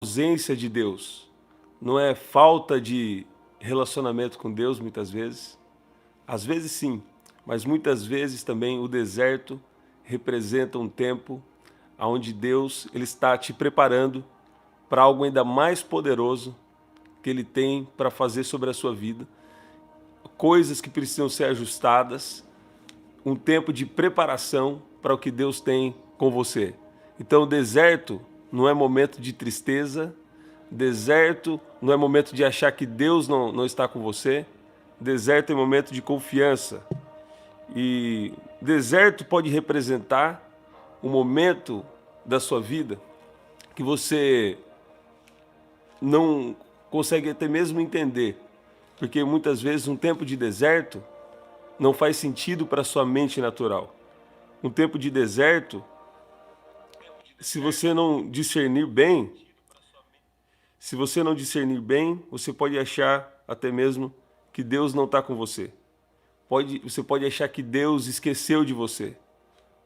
ausência de Deus, não é falta de relacionamento com Deus muitas vezes. Às vezes sim, mas muitas vezes também o deserto representa um tempo onde Deus ele está te preparando para algo ainda mais poderoso que Ele tem para fazer sobre a sua vida. Coisas que precisam ser ajustadas, um tempo de preparação para o que Deus tem com você. Então o deserto não é momento de tristeza, deserto não é momento de achar que Deus não está com você, deserto é momento de confiança. E deserto pode representar um momento da sua vida que você não consegue até mesmo entender, porque muitas vezes um tempo de deserto não faz sentido para a sua mente natural. Um tempo de deserto, se você não discernir bem, você pode achar até mesmo que Deus não está com você. Você pode achar que Deus esqueceu de você.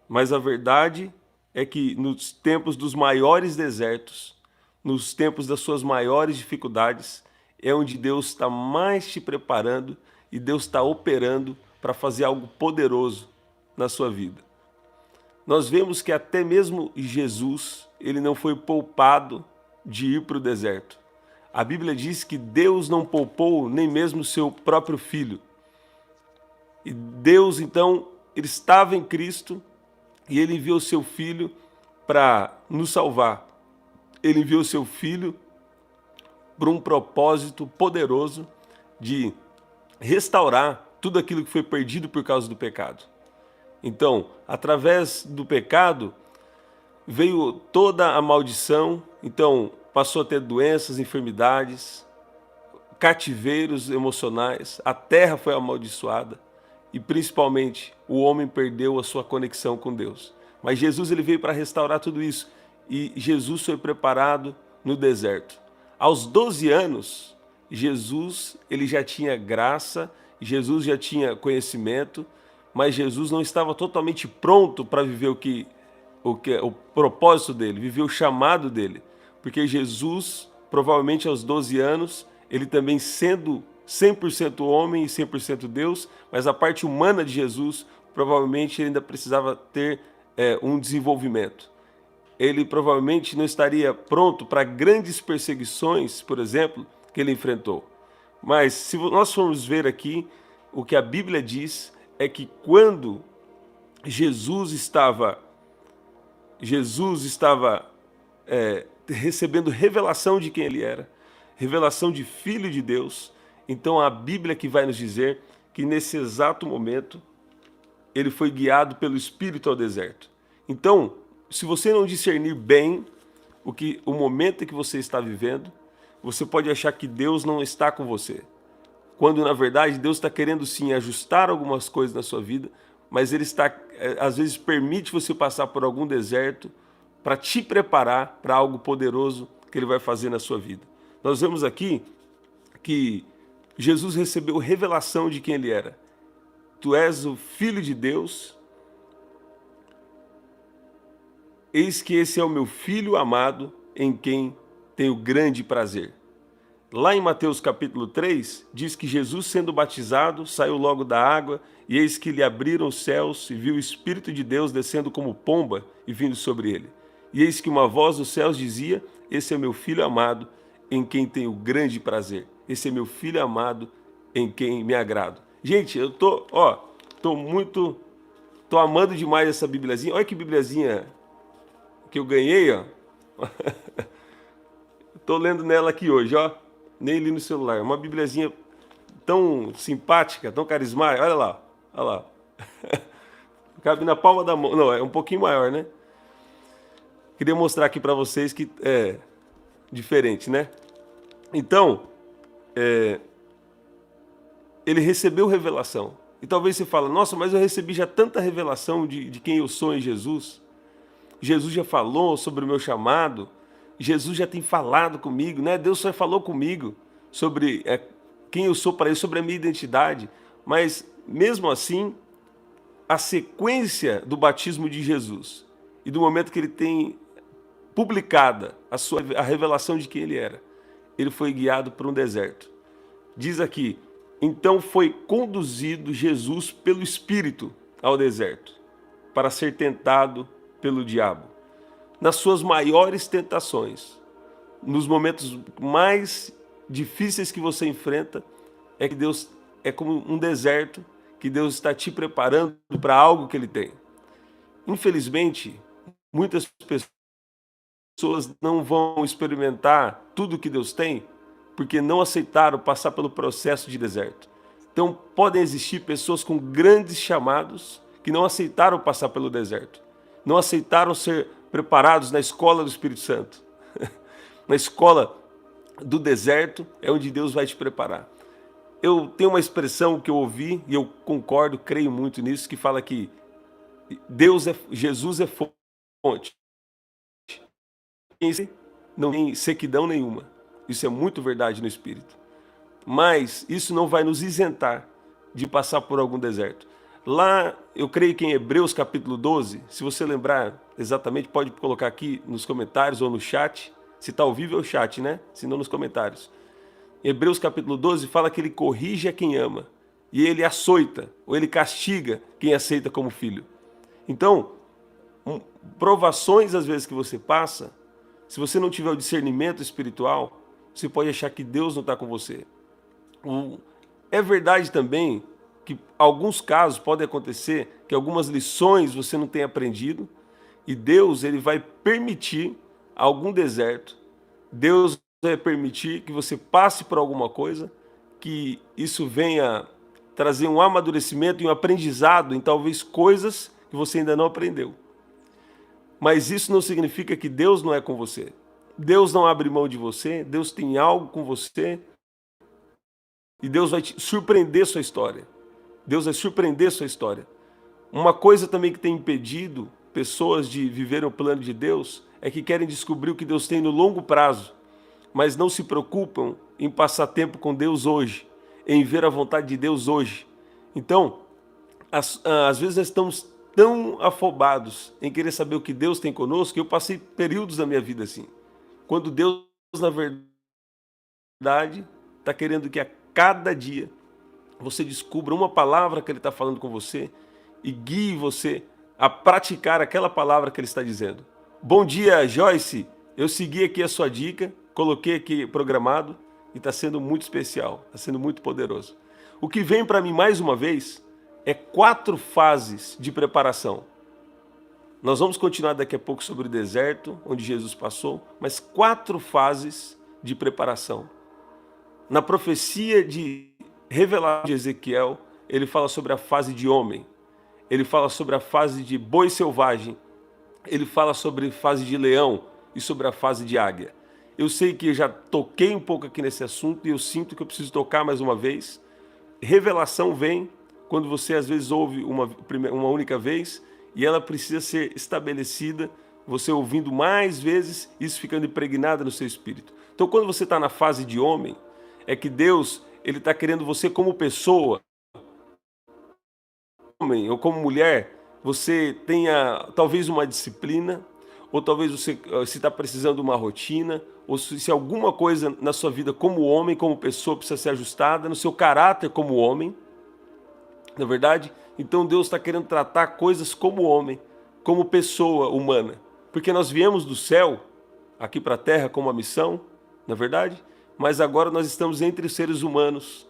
Mas a verdade é que nos tempos dos maiores desertos, nos tempos das suas maiores dificuldades, é onde Deus está mais te preparando e Deus está operando para fazer algo poderoso na sua vida. Nós vemos que até mesmo Jesus, ele não foi poupado de ir para o deserto. A Bíblia diz que Deus não poupou nem mesmo o seu próprio filho. E Deus, então, ele estava em Cristo e ele enviou seu filho para nos salvar. Ele enviou seu filho para um propósito poderoso de restaurar tudo aquilo que foi perdido por causa do pecado. Então, através do pecado, veio toda a maldição, então passou a ter doenças, enfermidades, cativeiros emocionais, a terra foi amaldiçoada e principalmente o homem perdeu a sua conexão com Deus. Mas Jesus ele veio para restaurar tudo isso e Jesus foi preparado no deserto. Aos 12 anos, Jesus ele já tinha graça, Jesus já tinha conhecimento, mas Jesus não estava totalmente pronto para viver o propósito dele, viver o chamado dele. Porque Jesus, provavelmente aos 12 anos, ele também sendo 100% homem e 100% Deus, mas a parte humana de Jesus, provavelmente ele ainda precisava ter um desenvolvimento. Ele provavelmente não estaria pronto para grandes perseguições, por exemplo, que ele enfrentou. Mas se nós formos ver aqui, o que a Bíblia diz é que quando Jesus estava recebendo revelação de quem ele era, revelação de Filho de Deus, então a Bíblia que vai nos dizer que nesse exato momento ele foi guiado pelo Espírito ao deserto. Então, se você não discernir bem o momento em que você está vivendo, você pode achar que Deus não está com você. Quando, na verdade, Deus está querendo, sim, ajustar algumas coisas na sua vida, mas Ele está, às vezes, permite você passar por algum deserto para te preparar para algo poderoso que Ele vai fazer na sua vida. Nós vemos aqui que Jesus recebeu revelação de quem Ele era. Tu és o Filho de Deus, eis que esse é o meu Filho amado, em quem tenho grande prazer. Lá em Mateus capítulo 3, diz que Jesus, sendo batizado, saiu logo da água, e eis que lhe abriram os céus, e viu o Espírito de Deus descendo como pomba e vindo sobre ele. E eis que uma voz dos céus dizia: esse é meu Filho amado, em quem tenho grande prazer. Esse é meu Filho amado, em quem me agrado. Gente, eu tô amando demais essa bibliazinha. Olha que bibliazinha que eu ganhei, ó. Tô lendo nela aqui hoje, ó. Nem li no celular. Uma bibliazinha tão simpática, tão carismática. Olha lá, olha lá. Cabe na palma da mão. Não, é um pouquinho maior, né? Queria mostrar aqui para vocês que é diferente, né? Então, ele recebeu revelação. E talvez você fale: nossa, mas eu recebi já tanta revelação de quem eu sou em Jesus. Jesus já falou sobre o meu chamado. Jesus já tem falado comigo, né? Deus só falou comigo sobre quem eu sou para Ele, sobre a minha identidade. Mas, mesmo assim, a sequência do batismo de Jesus e do momento que Ele tem publicada a revelação de quem ele era. Ele foi guiado por um deserto. Diz aqui, então foi conduzido Jesus pelo Espírito ao deserto, para ser tentado pelo diabo. Nas suas maiores tentações, nos momentos mais difíceis que você enfrenta, é que Deus é como um deserto, que Deus está te preparando para algo que Ele tem. Infelizmente, muitas pessoas não vão experimentar tudo que Deus tem, porque não aceitaram passar pelo processo de deserto. Então, podem existir pessoas com grandes chamados que não aceitaram passar pelo deserto, não aceitaram ser preparados na escola do Espírito Santo. Na escola do deserto é onde Deus vai te preparar. Eu tenho uma expressão que eu ouvi, e eu concordo, creio muito nisso, que fala que Jesus é fonte. Não tem sequidão nenhuma. Isso é muito verdade no Espírito. Mas isso não vai nos isentar de passar por algum deserto. Lá, eu creio que em Hebreus capítulo 12, se você lembrar exatamente, pode colocar aqui nos comentários ou no chat. Se está ao vivo é o chat, né? Se não, nos comentários. Hebreus capítulo 12 fala que ele corrige a quem ama. E ele açoita, ou ele castiga quem aceita como filho. Então, provações às vezes que você passa, se você não tiver o discernimento espiritual, você pode achar que Deus não está com você. É verdade também que alguns casos podem acontecer que algumas lições você não tenha aprendido e Deus ele vai permitir algum deserto. Deus vai permitir que você passe por alguma coisa, que isso venha trazer um amadurecimento e um aprendizado em talvez coisas que você ainda não aprendeu. Mas isso não significa que Deus não é com você. Deus não abre mão de você, Deus tem algo com você e Deus vai te surpreender sua história. Deus vai surpreender sua história. Uma coisa também que tem impedido pessoas de viver o plano de Deus é que querem descobrir o que Deus tem no longo prazo, mas não se preocupam em passar tempo com Deus hoje, em ver a vontade de Deus hoje. Então, às vezes nós estamos tão afobados em querer saber o que Deus tem conosco, que eu passei períodos da minha vida assim. Quando Deus, na verdade, está querendo que a cada dia você descubra uma palavra que Ele está falando com você e guie você a praticar aquela palavra que Ele está dizendo. Bom dia, Joyce. Eu segui aqui a sua dica, coloquei aqui programado e está sendo muito especial, está sendo muito poderoso. O que vem para mim mais uma vez é 4 fases de preparação. Nós vamos continuar daqui a pouco sobre o deserto, onde Jesus passou, mas 4 fases de preparação. Na profecia de revelação de Ezequiel, ele fala sobre a fase de homem, ele fala sobre a fase de boi selvagem, ele fala sobre a fase de leão e sobre a fase de águia. Eu sei que já toquei um pouco aqui nesse assunto e eu sinto que eu preciso tocar mais uma vez. Revelação vem quando você às vezes ouve uma única vez e ela precisa ser estabelecida, você ouvindo mais vezes, isso ficando impregnado no seu espírito. Então quando você está na fase de homem, é que Deus ele está querendo você como pessoa, homem ou como mulher, você tenha talvez uma disciplina, ou talvez você está precisando de uma rotina, ou se alguma coisa na sua vida como homem, como pessoa precisa ser ajustada, no seu caráter como homem, não é verdade? Então Deus está querendo tratar coisas como homem, como pessoa humana, porque nós viemos do céu, aqui para a terra com uma missão, não é verdade? Mas agora nós estamos entre os seres humanos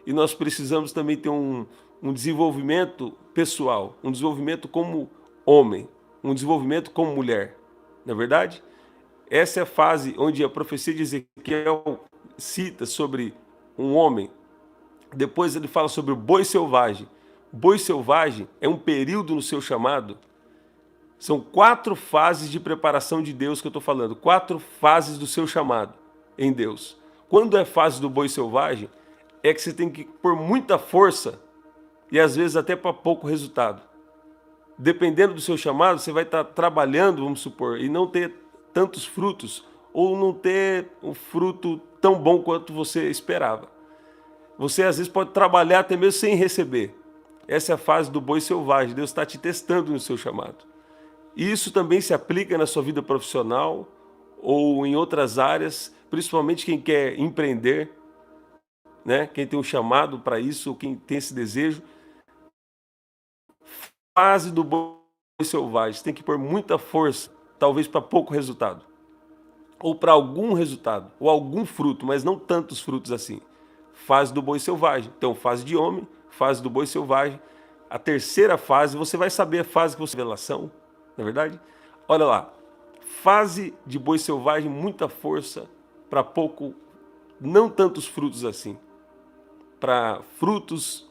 e nós precisamos também ter um desenvolvimento pessoal, um desenvolvimento como homem, um desenvolvimento como mulher, não é verdade? Essa é a fase onde a profecia de Ezequiel cita sobre um homem. Depois ele fala sobre o boi selvagem. Boi selvagem é um período no seu chamado. São 4 fases de preparação de Deus que eu estou falando. 4 fases do seu chamado em Deus. Quando é fase do boi selvagem, é que você tem que pôr muita força e às vezes até para pouco resultado. Dependendo do seu chamado, você vai estar trabalhando, vamos supor, e não ter tantos frutos, ou não ter um fruto tão bom quanto você esperava. Você às vezes pode trabalhar até mesmo sem receber. Essa é a fase do boi selvagem. Deus está te testando no seu chamado. Isso também se aplica na sua vida profissional ou em outras áreas, principalmente quem quer empreender, né? Quem tem um chamado para isso, ou quem tem esse desejo. Fase do boi selvagem, você tem que pôr muita força, talvez para pouco resultado, ou para algum resultado, ou algum fruto, mas não tantos frutos assim. Fase do boi selvagem. Então, fase de homem, fase do boi selvagem. A terceira fase, você vai saber a fase que você revelação, na verdade. Olha lá, fase de boi selvagem, muita força para pouco, não tantos frutos assim. Para frutos,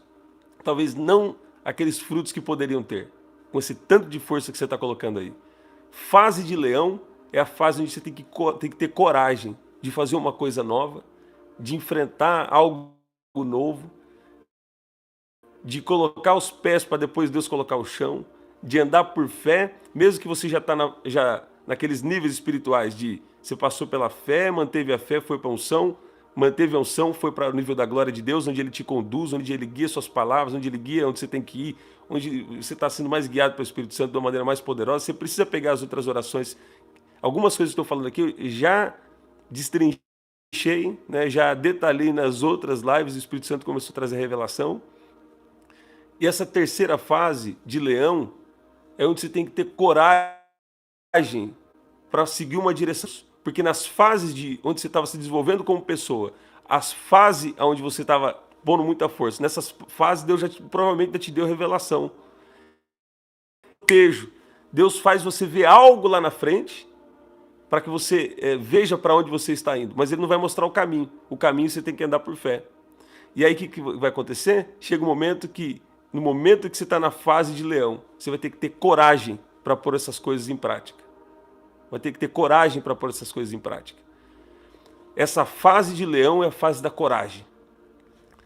talvez não aqueles frutos que poderiam ter, com esse tanto de força que você está colocando aí. Fase de leão é a fase onde você tem que ter coragem de fazer uma coisa nova, de enfrentar algo novo, de colocar os pés para depois Deus colocar o chão, de andar por fé, mesmo que você já está naqueles níveis espirituais de você passou pela fé, manteve a fé, foi para a unção, manteve a unção, foi para o nível da glória de Deus, onde Ele te conduz, onde Ele guia suas palavras, onde Ele guia onde você tem que ir, onde você está sendo mais guiado pelo Espírito Santo de uma maneira mais poderosa. Você precisa pegar as outras orações. Algumas coisas que estou falando aqui, eu já destrinchei, né, já detalhei nas outras lives, o Espírito Santo começou a trazer revelação. E essa terceira fase de leão é onde você tem que ter coragem para seguir uma direção. Porque nas fases de onde você estava se desenvolvendo como pessoa, as fases onde você estava pondo muita força, nessas fases Deus provavelmente te deu revelação. Deus faz você ver algo lá na frente para que você veja para onde você está indo. Mas Ele não vai mostrar o caminho. O caminho você tem que andar por fé. E aí o que vai acontecer? Chega um momento que, no momento que você está na fase de leão, você vai ter que ter coragem para pôr essas coisas em prática. Vai ter que ter coragem para pôr essas coisas em prática. Essa fase de leão é a fase da coragem.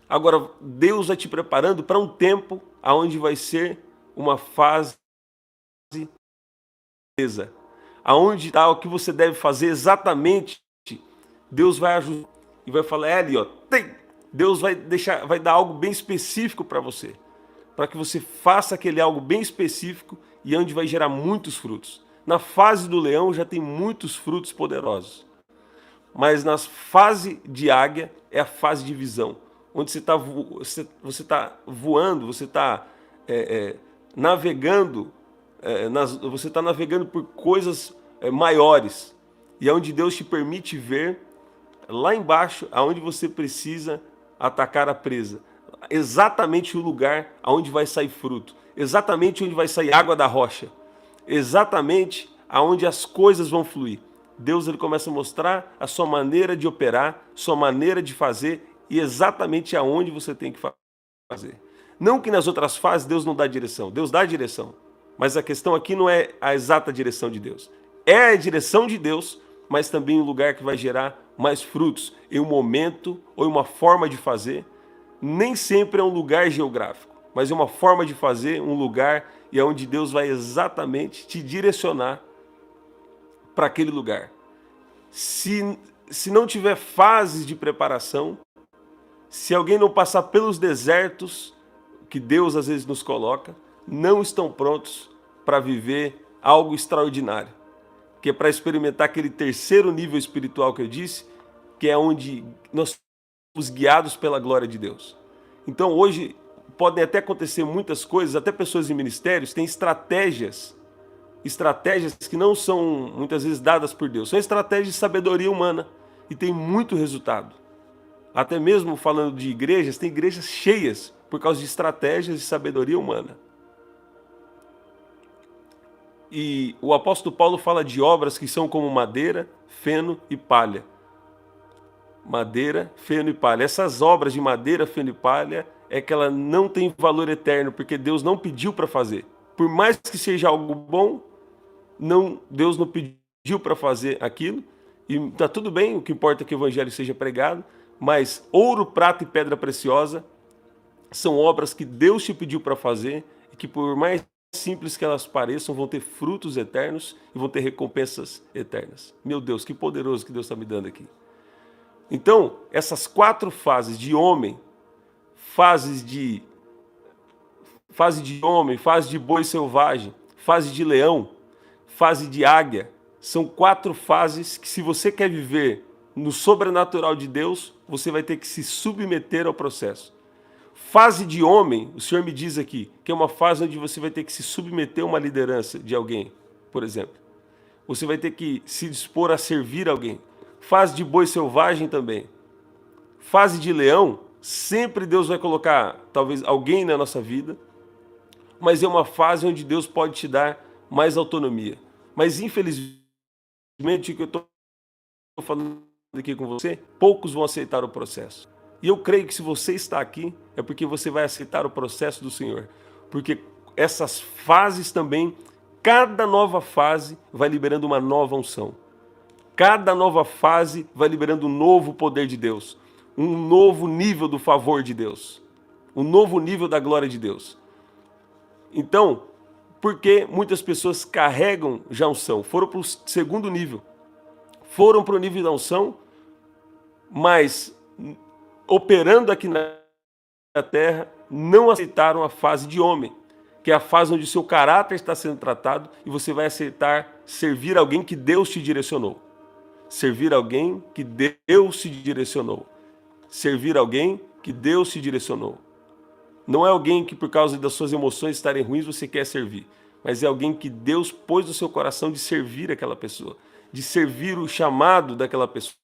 Agora, Deus vai te preparando para um tempo onde vai ser uma fase aonde está o que você deve fazer exatamente. Deus vai ajudar e vai falar, ali, ó, Deus vai dar algo bem específico para você, para que você faça aquele algo bem específico e onde vai gerar muitos frutos. Na fase do leão já tem muitos frutos poderosos. Mas na fase de águia é a fase de visão, onde você está voando, você está navegando, você está navegando por coisas maiores. E é onde Deus te permite ver lá embaixo, aonde você precisa atacar a presa. Exatamente o lugar aonde vai sair fruto. Exatamente onde vai sair água da rocha. Exatamente aonde as coisas vão fluir. Deus ele começa a mostrar a sua maneira de operar, sua maneira de fazer e exatamente aonde você tem que fazer. Não que nas outras fases Deus não dá direção, Deus dá direção. Mas a questão aqui não é a exata direção de Deus. É a direção de Deus, mas também um lugar que vai gerar mais frutos em um momento ou em uma forma de fazer. Nem sempre é um lugar geográfico, mas é uma forma de fazer, um lugar e é onde Deus vai exatamente te direcionar para aquele lugar. Se não tiver fases de preparação, se alguém não passar pelos desertos que Deus às vezes nos coloca, não estão prontos para viver algo extraordinário. Que é para experimentar aquele terceiro nível espiritual que eu disse, que é onde nós somos guiados pela glória de Deus. Então hoje podem até acontecer muitas coisas, até pessoas em ministérios têm estratégias que não são muitas vezes dadas por Deus, são estratégias de sabedoria humana e tem muito resultado. Até mesmo falando de igrejas, tem igrejas cheias por causa de estratégias de sabedoria humana. E o apóstolo Paulo fala de obras que são como madeira, feno e palha. Madeira, feno e palha. Essas obras de madeira, feno e palha é que ela não tem valor eterno, porque Deus não pediu para fazer. Por mais que seja algo bom, Deus não pediu para fazer aquilo. E está tudo bem, o que importa é que o evangelho seja pregado, mas ouro, prata e pedra preciosa são obras que Deus te pediu para fazer e que por mais simples que elas pareçam, vão ter frutos eternos e vão ter recompensas eternas. Meu Deus, que poderoso que Deus está me dando aqui. Então, essas 4 fases de homem, fase de homem, fase de boi selvagem, fase de leão, fase de águia, São 4 fases que, se você quer viver no sobrenatural de Deus, você vai ter que se submeter ao processo. Fase de homem, o Senhor me diz aqui, que é uma fase onde você vai ter que se submeter a uma liderança de alguém, por exemplo. Você vai ter que se dispor a servir alguém. Fase de boi selvagem também. Fase de leão, sempre Deus vai colocar talvez alguém na nossa vida, mas é uma fase onde Deus pode te dar mais autonomia. Mas infelizmente, o que eu estou falando aqui com você, poucos vão aceitar o processo. E eu creio que se você está aqui, é porque você vai aceitar o processo do Senhor. Porque essas fases também, cada nova fase vai liberando uma nova unção. Cada nova fase vai liberando um novo poder de Deus. Um novo nível do favor de Deus. Um novo nível da glória de Deus. Então, porque muitas pessoas carregam já unção, foram para o segundo nível. Foram para o nível da unção, mas operando aqui na terra, não aceitaram a fase de homem, que é a fase onde o seu caráter está sendo tratado e você vai aceitar servir alguém que Deus te direcionou. Servir alguém que Deus te direcionou. Servir alguém que Deus te direcionou. Não é alguém que por causa das suas emoções estarem ruins você quer servir, mas é alguém que Deus pôs no seu coração de servir aquela pessoa, de servir o chamado daquela pessoa,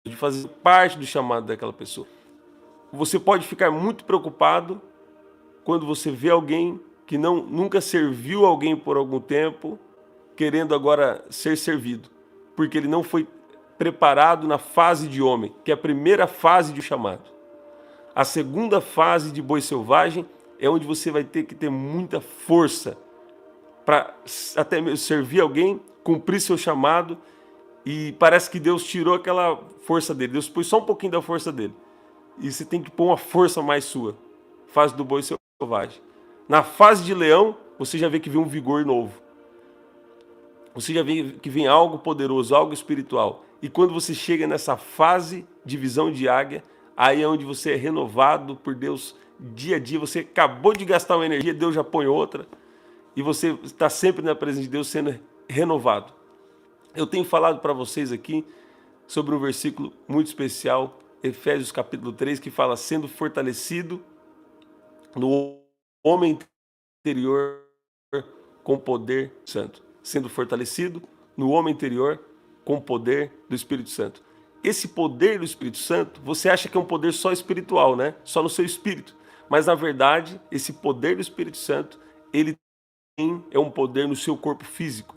de fazer parte do chamado daquela pessoa. Você pode ficar muito preocupado quando você vê alguém que nunca serviu alguém por algum tempo, querendo agora ser servido, porque ele não foi preparado na fase de homem, que é a primeira fase de chamado. A segunda fase de boi selvagem é onde você vai ter que ter muita força para até mesmo servir alguém, cumprir seu chamado, e parece que Deus tirou aquela força dele. Deus pôs só um pouquinho da força dele. E você tem que pôr uma força mais sua. Fase do boi selvagem. Na fase de leão, você já vê que vem um vigor novo. Você já vê que vem algo poderoso, algo espiritual. E quando você chega nessa fase de visão de águia, aí é onde você é renovado por Deus dia a dia. Você acabou de gastar uma energia, Deus já põe outra. E você está sempre na presença de Deus sendo renovado. Eu tenho falado para vocês aqui sobre um versículo muito especial, Efésios capítulo 3, que fala: sendo fortalecido no homem interior com poder santo. Sendo fortalecido no homem interior com o poder do Espírito Santo. Esse poder do Espírito Santo, você acha que é um poder só espiritual, né? Só no seu espírito. Mas, na verdade, esse poder do Espírito Santo, ele é um poder no seu corpo físico.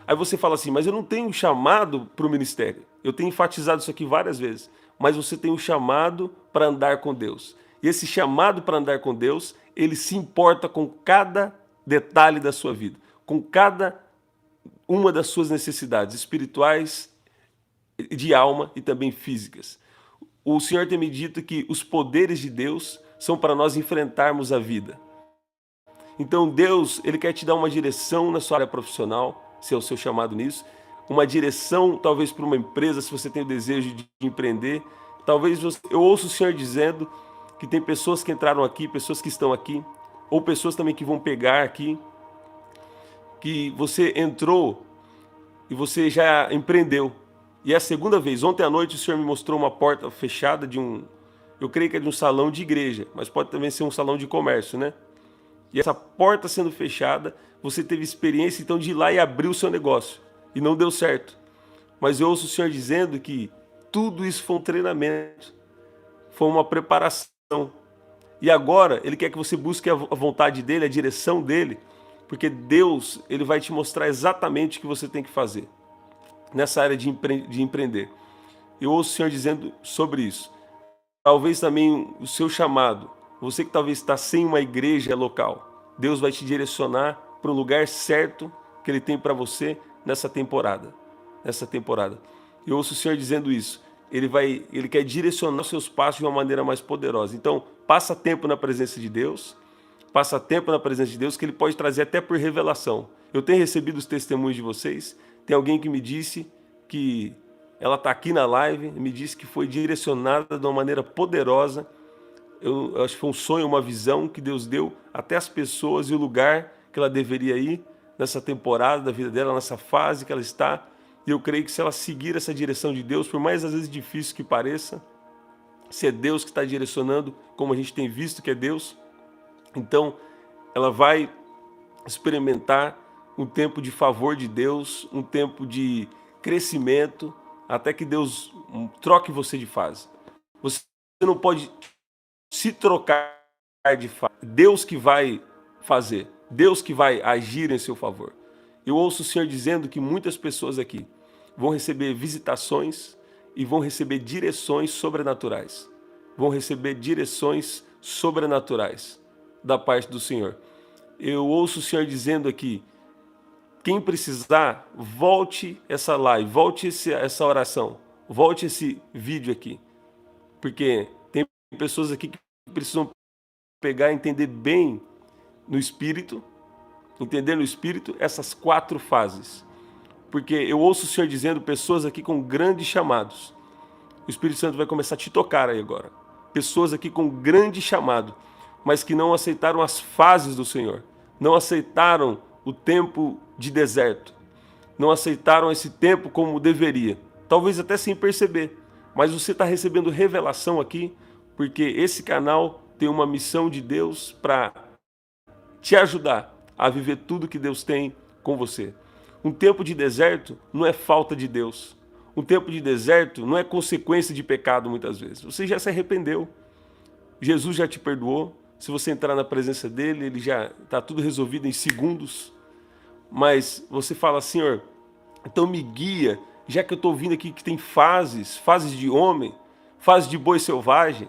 Aí você fala assim, mas eu não tenho chamado para o ministério. Eu tenho enfatizado isso aqui várias vezes. Mas você tem um chamado para andar com Deus. E esse chamado para andar com Deus, ele se importa com cada detalhe da sua vida. Com cada uma das suas necessidades espirituais, de alma e também físicas. O Senhor tem me dito que os poderes de Deus são para nós enfrentarmos a vida. Então Deus, Ele quer te dar uma direção na sua área profissional, se é o seu chamado nisso, uma direção talvez para uma empresa, se você tem o desejo de empreender. Talvez eu ouço o Senhor dizendo que tem pessoas que entraram aqui, pessoas que estão aqui, ou pessoas também que vão pegar aqui, que você entrou e você já empreendeu. E é a segunda vez. Ontem à noite o Senhor me mostrou uma porta fechada de eu creio que é de um salão de igreja, mas pode também ser um salão de comércio, né? E essa porta sendo fechada, você teve experiência então de ir lá e abrir o seu negócio. E não deu certo. Mas eu ouço o Senhor dizendo que tudo isso foi um treinamento, foi uma preparação. E agora Ele quer que você busque a vontade dEle, a direção dEle, porque Deus, Ele vai te mostrar exatamente o que você tem que fazer nessa área de empreender. Eu ouço o Senhor dizendo sobre isso. Talvez também o seu chamado, você que talvez está sem uma igreja local, Deus vai te direcionar para o lugar certo que Ele tem para você nessa temporada. Eu ouço o Senhor dizendo isso. Ele quer direcionar os seus passos de uma maneira mais poderosa. Então, passa tempo na presença de Deus, que Ele pode trazer até por revelação. Eu tenho recebido os testemunhos de vocês. Tem alguém que me disse que ela está aqui na live, me disse que foi direcionada de uma maneira poderosa. Eu acho que foi um sonho, uma visão que Deus deu até as pessoas e o lugar que ela deveria ir nessa temporada da vida dela, nessa fase que ela está. E eu creio que se ela seguir essa direção de Deus, por mais às vezes difícil que pareça, se é Deus que está direcionando, como a gente tem visto que é Deus, então ela vai experimentar um tempo de favor de Deus, um tempo de crescimento, até que Deus troque você de fase. Você não pode se trocar de fase. Deus que vai fazer, Deus que vai agir em seu favor. Eu ouço o Senhor dizendo que muitas pessoas aqui vão receber visitações e vão receber direções sobrenaturais. Vão receber direções sobrenaturais da parte do Senhor. Eu ouço o Senhor dizendo aqui, quem precisar, volte essa live, volte essa oração, volte esse vídeo aqui. Porque tem pessoas aqui que precisam pegar e entender bem no Espírito, entender no Espírito essas 4 fases. Porque eu ouço o Senhor dizendo pessoas aqui com grandes chamados. O Espírito Santo vai começar a te tocar aí agora. Pessoas aqui com grande chamado, mas que não aceitaram as fases do Senhor. Não aceitaram o tempo de deserto. Não aceitaram esse tempo como deveria. Talvez até sem perceber. Mas você está recebendo revelação aqui, porque esse canal tem uma missão de Deus para te ajudar a viver tudo que Deus tem com você. Um tempo de deserto não é falta de Deus. Um tempo de deserto não é consequência de pecado muitas vezes. Você já se arrependeu. Jesus já te perdoou. Se você entrar na presença dele, ele já está tudo resolvido em segundos. Mas você fala, Senhor, então me guia, já que eu estou ouvindo aqui que tem fases de homem, fase de boi selvagem,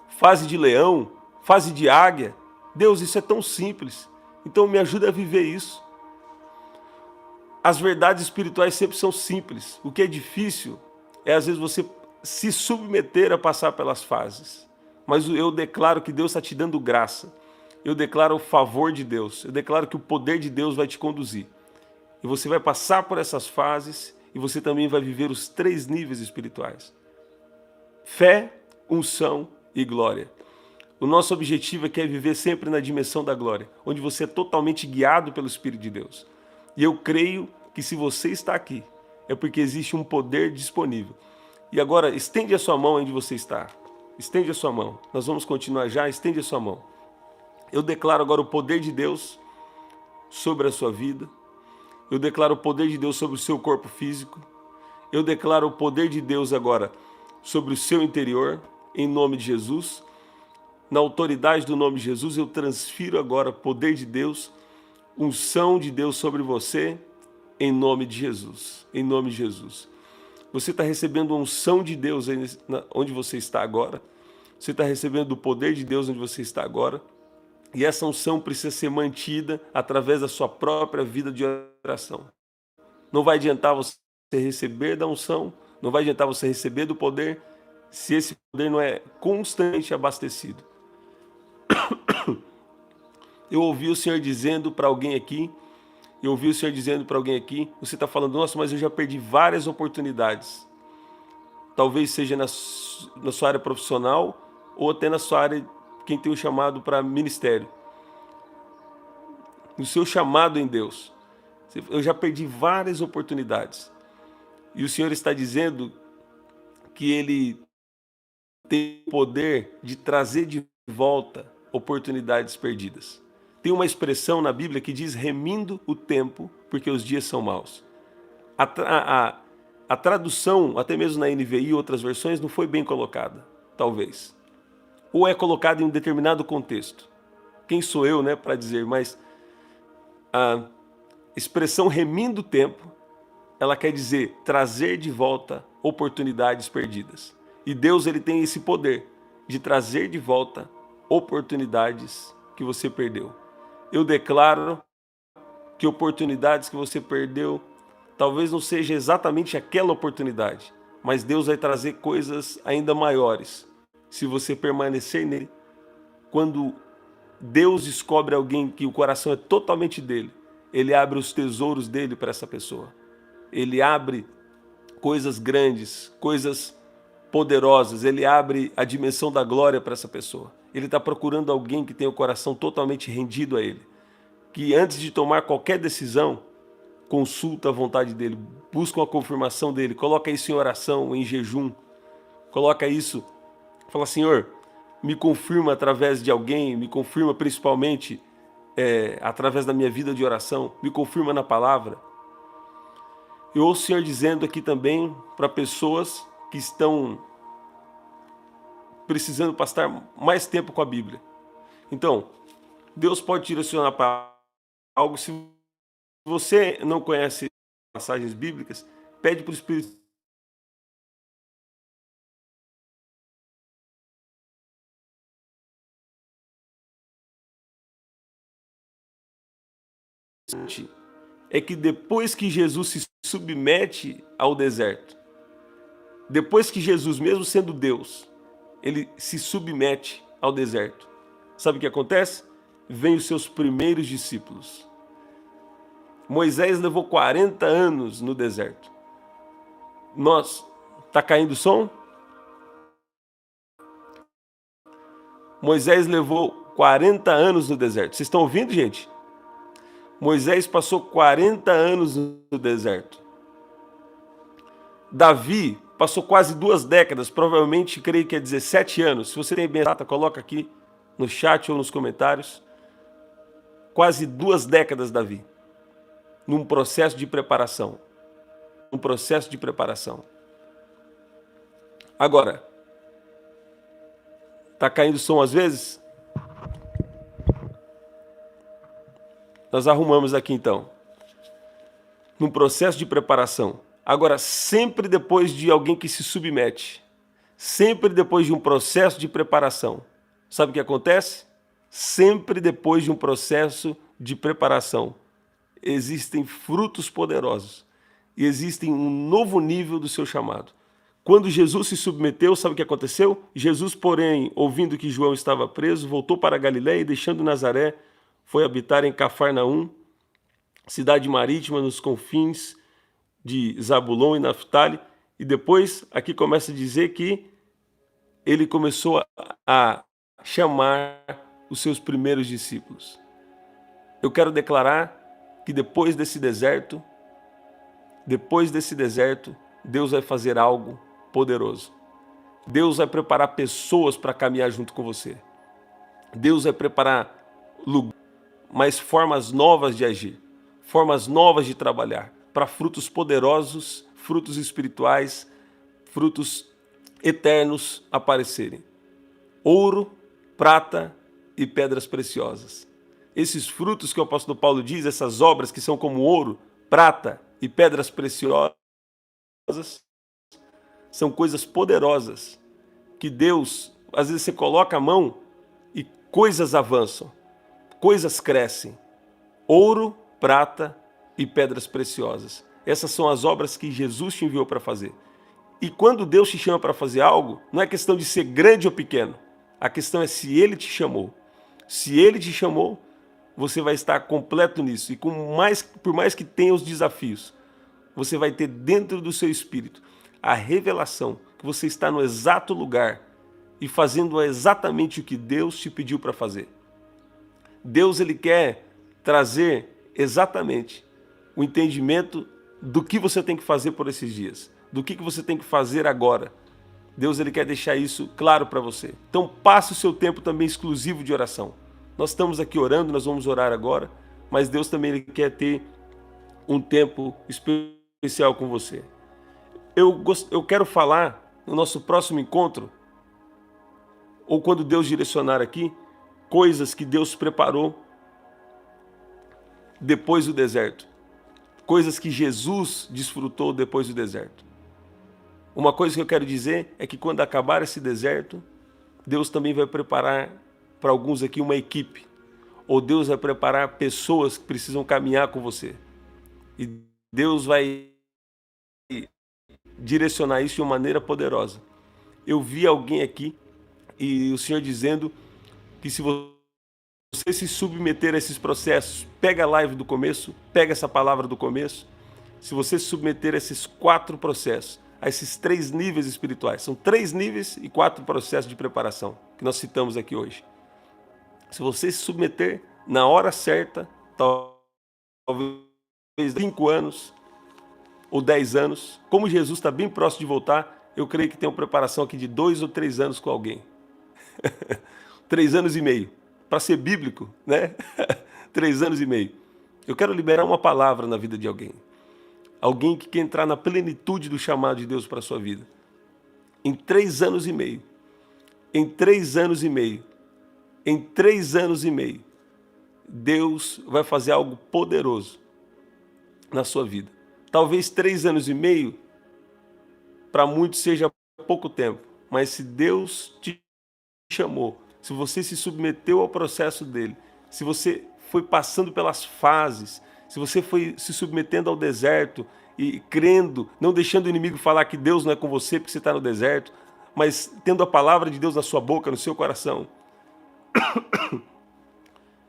fase de leão, fase de águia. Deus, isso é tão simples. Então me ajuda a viver isso. As verdades espirituais sempre são simples. O que é difícil é às vezes você se submeter a passar pelas fases. Mas eu declaro que Deus está te dando graça. Eu declaro o favor de Deus. Eu declaro que o poder de Deus vai te conduzir. E você vai passar por essas fases e você também vai viver os 3 níveis espirituais. Fé, unção e glória. O nosso objetivo aqui é viver sempre na dimensão da glória, onde você é totalmente guiado pelo Espírito de Deus. E eu creio que se você está aqui, é porque existe um poder disponível. E agora, estende a sua mão onde você está. Estende a sua mão. Nós vamos continuar já, estende a sua mão. Eu declaro agora o poder de Deus sobre a sua vida. Eu declaro o poder de Deus sobre o seu corpo físico. Eu declaro o poder de Deus agora sobre o seu interior, em nome de Jesus. Na autoridade do nome de Jesus, eu transfiro agora poder de Deus, unção de Deus sobre você, em nome de Jesus. Em nome de Jesus. Você está recebendo a unção de Deus aí onde você está agora. Você está recebendo o poder de Deus onde você está agora. E essa unção precisa ser mantida através da sua própria vida de oração. Não vai adiantar você receber da unção, não vai adiantar você receber do poder, se esse poder não é constante abastecido. Eu ouvi o Senhor dizendo para alguém aqui, você está falando, nossa, mas eu já perdi várias oportunidades. Talvez seja na sua área profissional ou até na sua área, quem tem o chamado para ministério. No seu chamado em Deus. Eu já perdi várias oportunidades. E o Senhor está dizendo que Ele tem o poder de trazer de volta oportunidades perdidas. Tem uma expressão na Bíblia que diz remindo o tempo, porque os dias são maus. A tradução, até mesmo na NVI e outras versões, não foi bem colocada, talvez. Ou é colocada em um determinado contexto. Quem sou eu, para dizer, mas a expressão remindo o tempo, ela quer dizer trazer de volta oportunidades perdidas. E Deus, ele tem esse poder de trazer de volta oportunidades que você perdeu. Eu declaro que oportunidades que você perdeu, talvez não seja exatamente aquela oportunidade, mas Deus vai trazer coisas ainda maiores, se você permanecer nele. Quando Deus descobre alguém que o coração é totalmente dele, ele abre os tesouros dele para essa pessoa. Ele abre coisas grandes, coisas poderosas, ele abre a dimensão da glória para essa pessoa. Ele está procurando alguém que tenha o coração totalmente rendido a ele, que antes de tomar qualquer decisão, consulta a vontade dele, busca a confirmação dele, coloca isso em oração, em jejum, coloca isso, fala: Senhor, me confirma através de alguém, me confirma principalmente através da minha vida de oração, me confirma na palavra. Eu ouço o Senhor dizendo aqui também para pessoas que estão precisando passar mais tempo com a Bíblia. Então, Deus pode direcionar para algo. Se você não conhece passagens bíblicas, pede para o Espírito Santo. É que depois que Jesus se submete ao deserto, depois que Jesus, mesmo sendo Deus, ele se submete ao deserto, sabe o que acontece? Vem os seus primeiros discípulos. Moisés levou 40 anos no deserto. Tá caindo o som? Moisés levou 40 anos no deserto. Vocês estão ouvindo, gente? Moisés passou 40 anos no deserto. Davi passou quase 2 décadas, provavelmente creio que é 17 anos. Se você tem bem exata, coloca aqui no chat ou nos comentários. Quase 2 décadas, Davi, num processo de preparação. Um processo de preparação. Agora, tá caindo som às vezes? Nós arrumamos aqui então. Num processo de preparação. Agora, sempre depois de alguém que se submete, sempre depois de um processo de preparação, sabe o que acontece? Sempre depois de um processo de preparação, existem frutos poderosos e existem um novo nível do seu chamado. Quando Jesus se submeteu, sabe o que aconteceu? Jesus, porém, ouvindo que João estava preso, voltou para a Galiléia e, deixando Nazaré, foi habitar em Cafarnaum, cidade marítima nos confins de Zabulon e Naftali. E depois, aqui começa a dizer que ele começou a chamar os seus primeiros discípulos. Eu quero declarar que depois desse deserto, Deus vai fazer algo poderoso. Deus vai preparar pessoas para caminhar junto com você. Deus vai preparar mas formas novas de agir, formas novas de trabalhar, para frutos poderosos, frutos espirituais, frutos eternos aparecerem. Ouro, prata e pedras preciosas. Esses frutos que o apóstolo Paulo diz, essas obras que são como ouro, prata e pedras preciosas, são coisas poderosas que Deus, às vezes você coloca a mão e coisas avançam, coisas crescem. Ouro, prata e pedras preciosas. Essas são as obras que Jesus te enviou para fazer. E quando Deus te chama para fazer algo, não é questão de ser grande ou pequeno. A questão é se Ele te chamou. Se Ele te chamou, você vai estar completo nisso. E por mais que tenha os desafios, você vai ter dentro do seu espírito a revelação que você está no exato lugar e fazendo exatamente o que Deus te pediu para fazer. Deus, ele quer trazer exatamente o entendimento do que você tem que fazer por esses dias, do que você tem que fazer agora. Deus, ele quer deixar isso claro para você. Então passe o seu tempo também exclusivo de oração. Nós estamos aqui orando, nós vamos orar agora, mas Deus também ele quer ter um tempo especial com você. Eu quero falar no nosso próximo encontro, ou quando Deus direcionar aqui, coisas que Deus preparou depois do deserto. Coisas que Jesus desfrutou depois do deserto. Uma coisa que eu quero dizer é que quando acabar esse deserto, Deus também vai preparar para alguns aqui uma equipe. Ou Deus vai preparar pessoas que precisam caminhar com você. E Deus vai direcionar isso de uma maneira poderosa. Eu vi alguém aqui e o Senhor dizendo que se você se submeter a esses processos, pega a live do começo, pega essa palavra do começo, se você se submeter a esses 4 processos, a esses 3 níveis espirituais, são 3 níveis e 4 processos de preparação que nós citamos aqui hoje. Se você se submeter na hora certa, talvez 5 anos ou 10 anos. Como Jesus está bem próximo de voltar, eu creio que tem uma preparação aqui de 2 ou 3 anos com alguém. 3 anos e meio. Para ser bíblico, né? 3 anos e meio. Eu quero liberar uma palavra na vida de alguém. Alguém que quer entrar na plenitude do chamado de Deus para a sua vida. Em 3 anos e meio. Em 3 anos e meio. Em 3 anos e meio. Deus vai fazer algo poderoso na sua vida. Talvez 3 anos e meio, para muitos seja pouco tempo. Mas se Deus te chamou, se você se submeteu ao processo dele, se você foi passando pelas fases, se você foi se submetendo ao deserto e crendo, não deixando o inimigo falar que Deus não é com você porque você está no deserto, mas tendo a palavra de Deus na sua boca, no seu coração,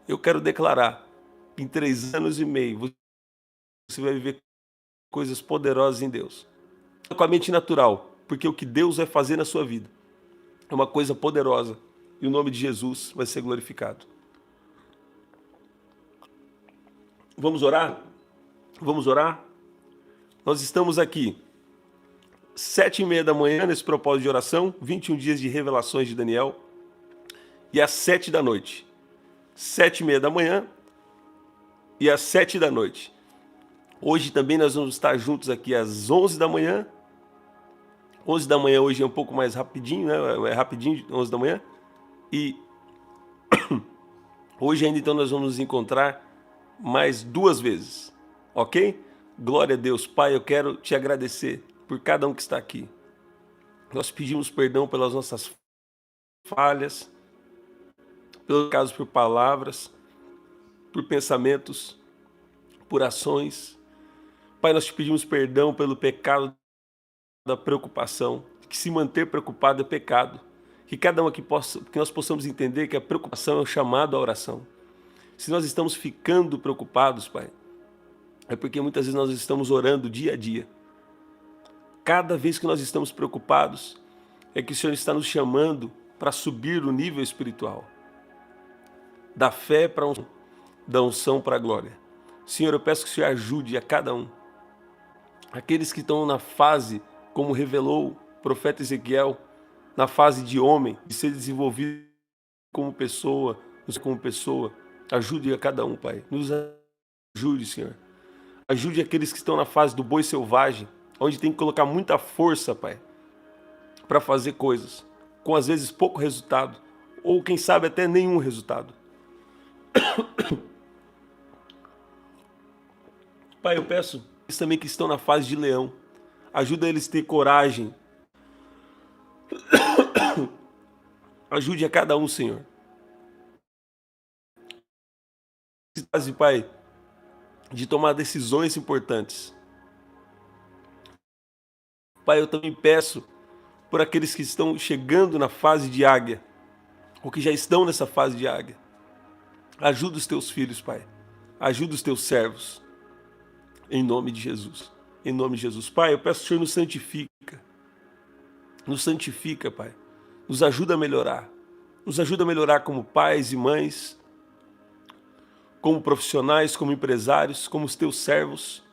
eu quero declarar que em 3 anos e meio você vai viver coisas poderosas em Deus. Com a mente natural, porque o que Deus vai fazer na sua vida é uma coisa poderosa e o nome de Jesus vai ser glorificado. Vamos orar? Vamos orar? Nós estamos aqui 7h30 da manhã nesse propósito de oração, 21 dias de revelações de Daniel, e às 7 da noite. 7h30 da manhã e às 7 da noite. Hoje também nós vamos estar juntos aqui às 11 da manhã. 11 da manhã hoje é um pouco mais rapidinho, né? É rapidinho, 11 da manhã. E hoje ainda então nós vamos nos encontrar mais 2 vezes, ok? Glória a Deus. Pai, eu quero te agradecer por cada um que está aqui. Nós pedimos perdão pelas nossas falhas, pelos casos, por palavras, por pensamentos, por ações. Pai, nós te pedimos perdão pelo pecado da preocupação, que se manter preocupado é pecado. Que cada um aqui que nós possamos entender que a preocupação é um chamado à oração. Se nós estamos ficando preocupados, Pai, é porque muitas vezes nós estamos orando dia a dia. Cada vez que nós estamos preocupados, é que o Senhor está nos chamando para subir o nível espiritual. Da fé para a unção, da unção para a glória. Senhor, eu peço que o Senhor ajude a cada um. Aqueles que estão na fase, como revelou o profeta Ezequiel, na fase de homem, de ser desenvolvido como pessoa, ajude a cada um, Pai. Nos ajude, Senhor. Ajude aqueles que estão na fase do boi selvagem, onde tem que colocar muita força, Pai, para fazer coisas, com às vezes pouco resultado, ou quem sabe até nenhum resultado. Pai, eu peço eles também que estão na fase de leão, ajuda eles a ter coragem. Ajude a cada um, Senhor. Pai, de tomar decisões importantes. Pai, eu também peço por aqueles que estão chegando na fase de águia, ou que já estão nessa fase de águia. Ajuda os teus filhos, Pai. Ajuda os teus servos. Em nome de Jesus. Em nome de Jesus. Pai, eu peço que o Senhor nos santifica. Nos santifica, Pai. Nos ajuda a melhorar. Nos ajuda a melhorar como pais e mães, como profissionais, como empresários, como os teus servos.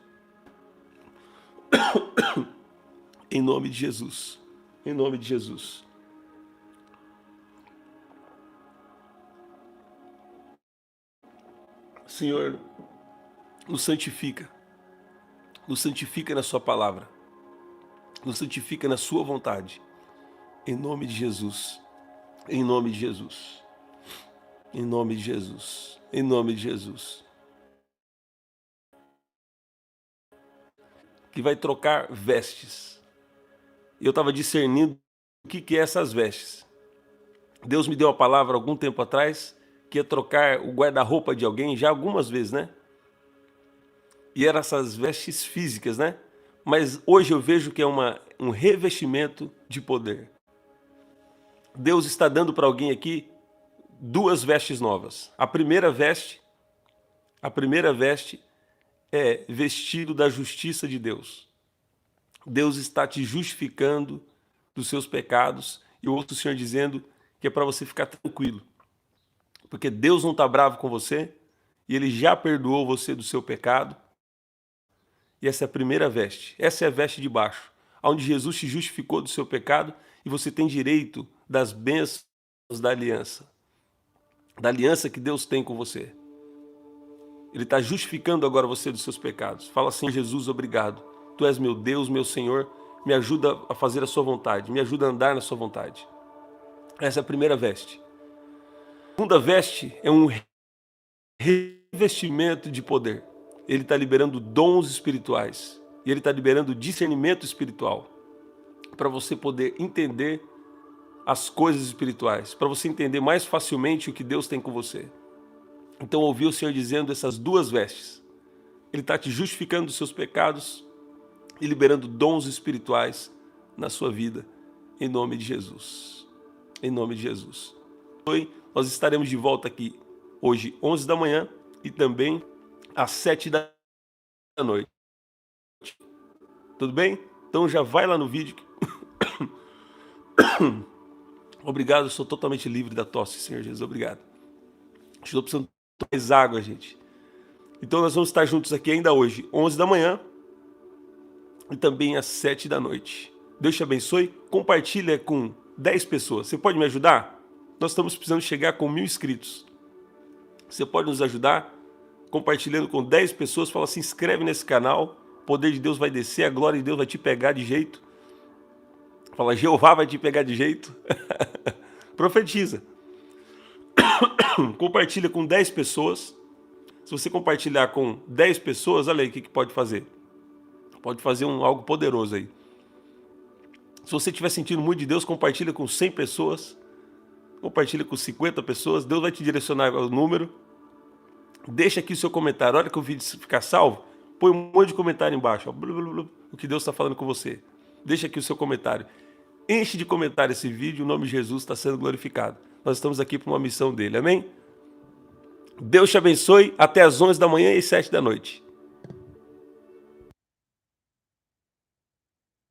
Em nome de Jesus. Em nome de Jesus. Senhor, nos santifica. Nos santifica na sua palavra. Nos santifica na sua vontade. Em nome de Jesus. Em nome de Jesus. Em nome de Jesus. Em nome de Jesus. Que vai trocar vestes. Eu estava discernindo o que é essas vestes. Deus me deu a palavra algum tempo atrás que ia trocar o guarda-roupa de alguém, já algumas vezes, né? E eram essas vestes físicas, né? Mas hoje eu vejo que é um revestimento de poder. Deus está dando para alguém aqui 2 vestes novas. A primeira veste é vestido da justiça de Deus. Deus está te justificando dos seus pecados. E eu ouço o Senhor dizendo que é para você ficar tranquilo. Porque Deus não está bravo com você e Ele já perdoou você do seu pecado. E essa é a primeira veste. Essa é a veste de baixo, onde Jesus te justificou do seu pecado e você tem direito das bênçãos da aliança que Deus tem com você. Ele está justificando agora você dos seus pecados. Fala assim: Jesus, obrigado. Tu és meu Deus, meu Senhor. Me ajuda a fazer a sua vontade. Me ajuda a andar na sua vontade. Essa é a primeira veste. A segunda veste é um revestimento de poder. Ele está liberando dons espirituais. E ele está liberando discernimento espiritual. Para você poder entender as coisas espirituais. Para você entender mais facilmente o que Deus tem com você. Então ouvi o Senhor dizendo essas duas vestes. Ele está te justificando dos seus pecados e liberando dons espirituais na sua vida, em nome de Jesus. Em nome de Jesus. Nós estaremos de volta aqui hoje, 11 da manhã, e também às 7 da noite. Tudo bem? Então já vai lá no vídeo. Obrigado, eu sou totalmente livre da tosse, Senhor Jesus. Obrigado. Estou precisando de mais água, gente. Então nós vamos estar juntos aqui ainda hoje, 11 da manhã, e também às 7 da noite. Deus te abençoe. Compartilha com 10 pessoas. Você pode me ajudar? Nós estamos precisando chegar com 1000 inscritos. Você pode nos ajudar compartilhando com 10 pessoas. Fala, se inscreve nesse canal. O poder de Deus vai descer. A glória de Deus vai te pegar de jeito. Fala, Jeová vai te pegar de jeito. Profetiza. Compartilha com 10 pessoas. Se você compartilhar com 10 pessoas, olha aí o que pode fazer. Pode fazer algo poderoso aí. Se você estiver sentindo muito de Deus, compartilha com 100 pessoas. Compartilha com 50 pessoas. Deus vai te direcionar o número. Deixa aqui o seu comentário. Olha que o vídeo ficar salvo. Põe um monte de comentário embaixo. Ó, o que Deus está falando com você. Deixa aqui o seu comentário. Enche de comentário esse vídeo. O nome de Jesus está sendo glorificado. Nós estamos aqui para uma missão dele. Amém? Deus te abençoe. Até às 11 da manhã e 7 da noite.